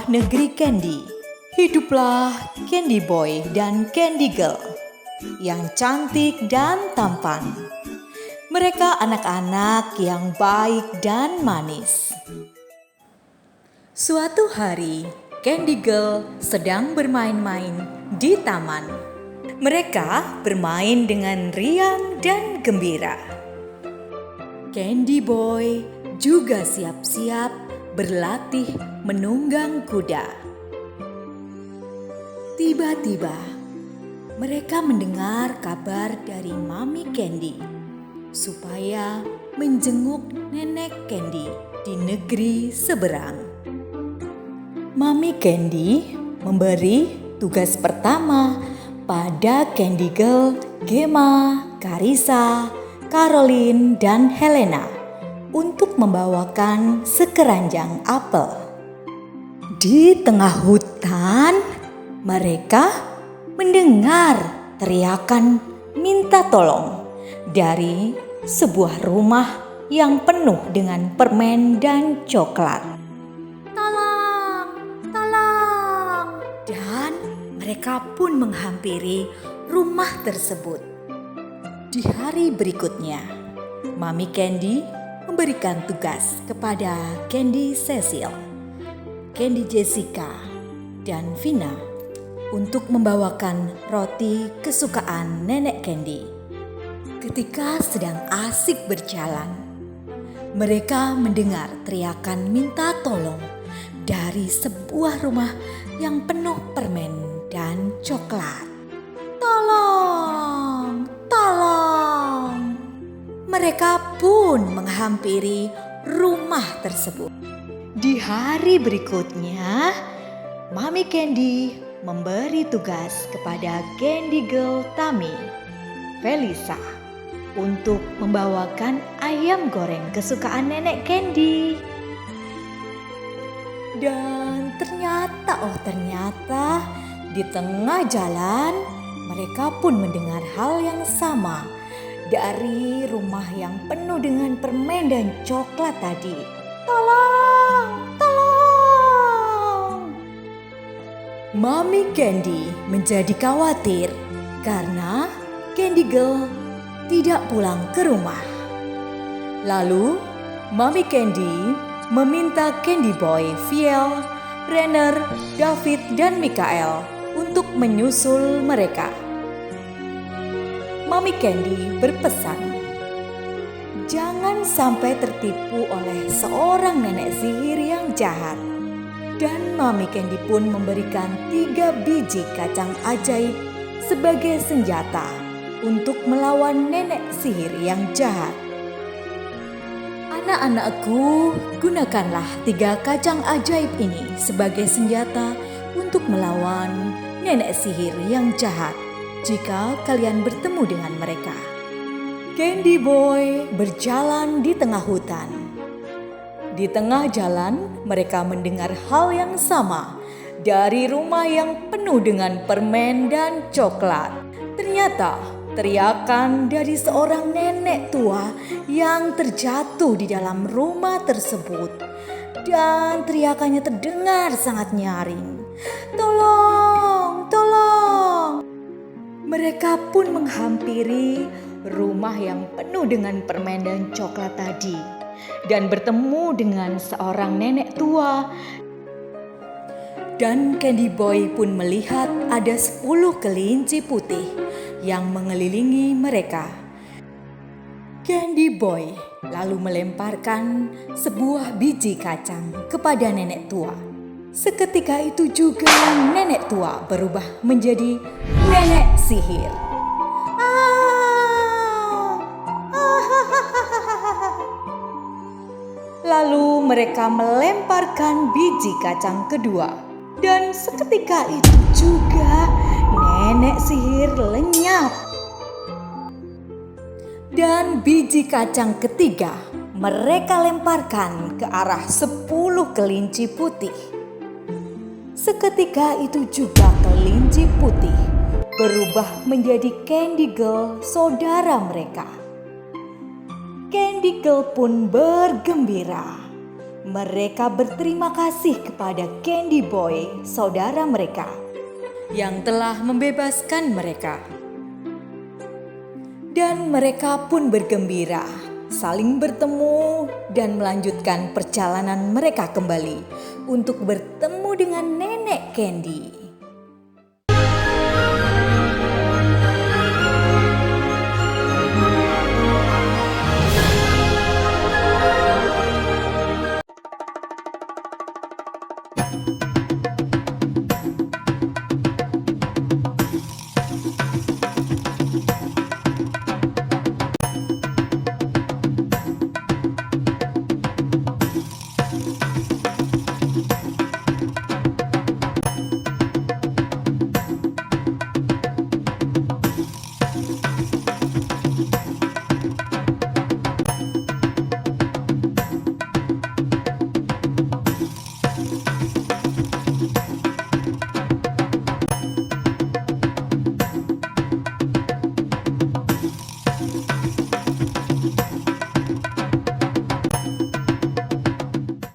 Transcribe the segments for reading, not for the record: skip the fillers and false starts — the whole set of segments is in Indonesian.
sebuah negeri candy, hiduplah Candy Boy dan Candy Girl yang cantik dan tampan. Mereka anak-anak yang baik dan manis. Suatu hari, Candy Girl sedang bermain-main di taman. Mereka bermain dengan riang dan gembira. Candy Boy juga siap-siap berlatih menunggang kuda. Tiba-tiba, mereka mendengar kabar dari Mami Candy supaya menjenguk Nenek Candy di negeri seberang. Mami Candy memberi tugas pertama pada Candy Girl, Gemma, Carissa, Caroline, dan Helena untuk membawakan sekeranjang apel. Di tengah hutan, mereka mendengar teriakan minta tolong dari sebuah rumah yang penuh dengan permen dan coklat. Tolong, tolong! Dan mereka pun menghampiri rumah tersebut. Di hari berikutnya, Mami Candy memberikan tugas kepada Candy Cecil, Candy Jessica, dan Vina untuk membawakan roti kesukaan Nenek Candy. Ketika sedang asik berjalan, mereka mendengar teriakan minta tolong dari sebuah rumah yang penuh permen dan coklat. Tolong, tolong! Mereka pun menghampiri rumah tersebut. Di hari berikutnya, Mami Candy memberi tugas kepada Candy Girl Tammy, Felisa, untuk membawakan ayam goreng kesukaan Nenek Candy. Dan ternyata di tengah jalan mereka pun mendengar hal yang sama dari rumah yang penuh dengan permen dan coklat tadi. Tolong, tolong! Mami Candy menjadi khawatir karena Candy Girl tidak pulang ke rumah. Lalu, Mami Candy meminta Candy Boy, Viel, Renner, David, dan Mikael untuk menyusul mereka. Mami Candy berpesan, jangan sampai tertipu oleh seorang nenek sihir yang jahat. Dan Mami Candy pun memberikan 3 biji kacang ajaib sebagai senjata untuk melawan nenek sihir yang jahat. Anak-anakku, gunakanlah 3 kacang ajaib ini sebagai senjata untuk melawan nenek sihir yang jahat jika kalian bertemu dengan mereka. Candy Boy berjalan di tengah hutan. Di tengah jalan, mereka mendengar hal yang sama dari rumah yang penuh dengan permen dan coklat. Ternyata teriakan dari seorang nenek tua yang terjatuh di dalam rumah tersebut. Dan teriakannya terdengar sangat nyaring. Tolong, tolong! Mereka pun menghampiri rumah yang penuh dengan permen dan coklat tadi dan bertemu dengan seorang nenek tua. Dan Candy Boy pun melihat ada 10 kelinci putih yang mengelilingi mereka. Candy Boy lalu melemparkan sebuah biji kacang kepada nenek tua. Seketika itu juga nenek tua berubah menjadi nenek sihir. Lalu mereka melemparkan biji kacang kedua. Dan seketika itu juga nenek sihir lenyap. Dan biji kacang ketiga mereka lemparkan ke arah 10 kelinci putih. Seketika itu juga kelinci putih berubah menjadi Candy Girl, saudara mereka. Candy Girl pun bergembira Mereka berterima kasih kepada Candy Boy, saudara mereka, yang telah membebaskan mereka. Dan mereka pun bergembira, saling bertemu dan melanjutkan perjalanan mereka kembali untuk bertemu dengan Nenek Candy.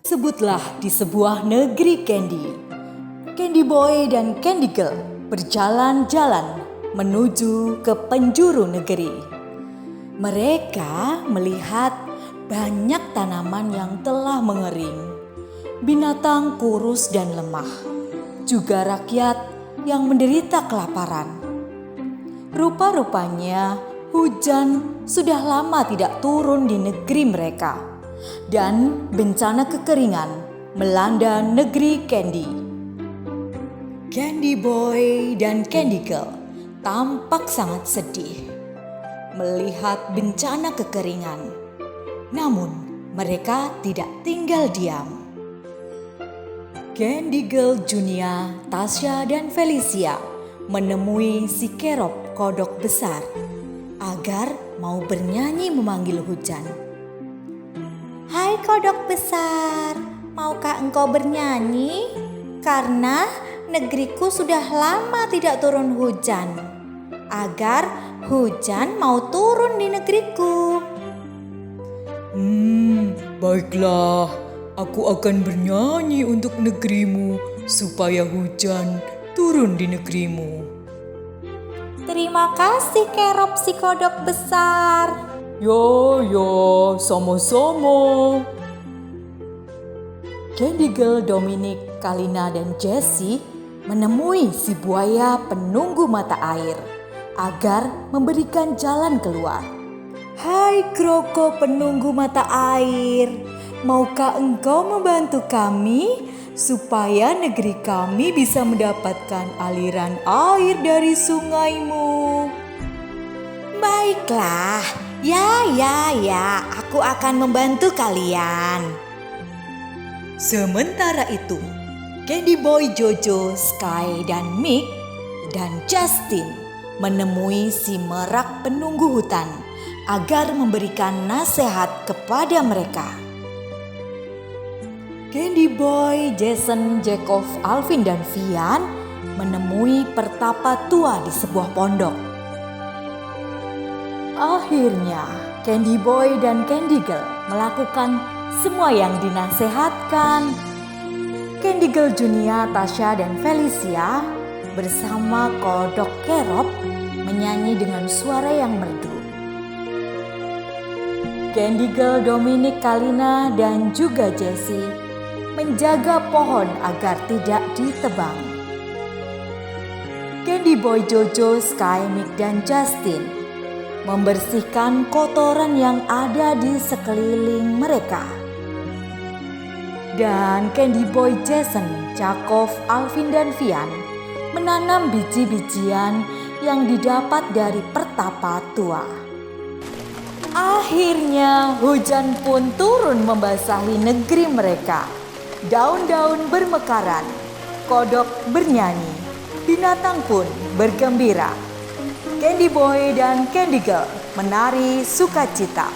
Sebutlah di sebuah negeri Candy. Candy Boy dan Candy Girl berjalan-jalan menuju ke penjuru negeri. Mereka melihat banyak tanaman yang telah mengering, binatang kurus dan lemah, juga rakyat yang menderita kelaparan. Rupa-rupanya hujan sudah lama tidak turun di negeri mereka. Dan bencana kekeringan melanda negeri Candy. Candy Boy dan Candy Girl tampak sangat sedih melihat bencana kekeringan. Namun mereka tidak tinggal diam. Candy Girl Junia, Tasya dan Felicia menemui si Kerop kodok besar agar mau bernyanyi memanggil hujan. Hai kodok besar, maukah engkau bernyanyi? Karena negeriku sudah lama tidak turun hujan. Agar hujan mau turun di negeriku. Baiklah, aku akan bernyanyi untuk negerimu supaya hujan turun di negerimu. Terima kasih Kerop si kodok besar. Ya, sama-sama. Candy Girl, Dominic, Kalina, dan Jessie menemui si buaya penunggu mata air agar memberikan jalan keluar. Hai Kroko penunggu mata air, maukah engkau membantu kami supaya negeri kami bisa mendapatkan aliran air dari sungaimu? Baiklah, ya, aku akan membantu kalian. Sementara itu, Candy Boy, Jojo, Sky, dan Mick, dan Justin menemui si merak penunggu hutan agar memberikan nasihat kepada mereka. Candy Boy, Jason, Jacob, Alvin, dan Vian menemui pertapa tua di sebuah pondok. Akhirnya, Candy Boy dan Candy Girl melakukan semua yang dinasehatkan. Candy Girl Junia, Tasya, dan Felicia bersama kodok Kerop menyanyi dengan suara yang merdu. Candy Girl, Dominic, Kalina, dan juga Jessie menjaga pohon agar tidak ditebang. Candy Boy, Jojo, Sky, Mick, dan Justin membersihkan kotoran yang ada di sekeliling mereka. Dan Candy Boy, Jason, Jacob, Alvin, dan Vian menanam biji-bijian yang didapat dari pertapa tua. Akhirnya hujan pun turun membasahi negeri mereka. Daun-daun bermekaran, kodok bernyanyi, binatang pun bergembira. Candy Boy dan Candy Girl menari sukacita.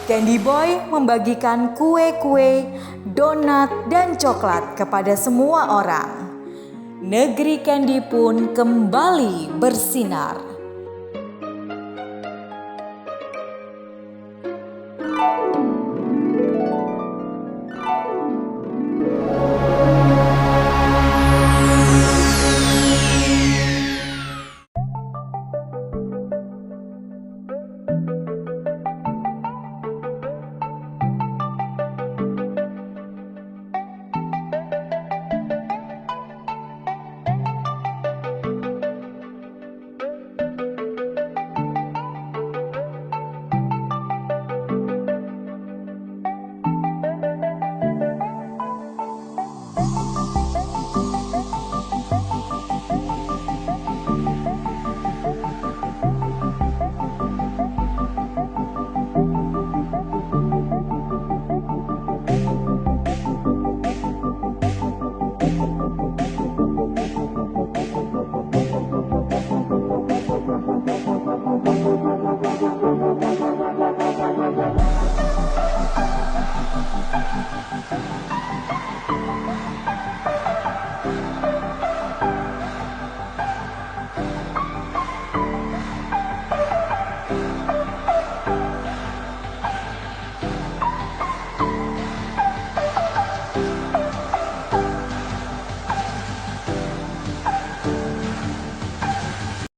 Candy Boy membagikan kue-kue, donat, dan coklat kepada semua orang. Negeri Candy pun kembali bersinar.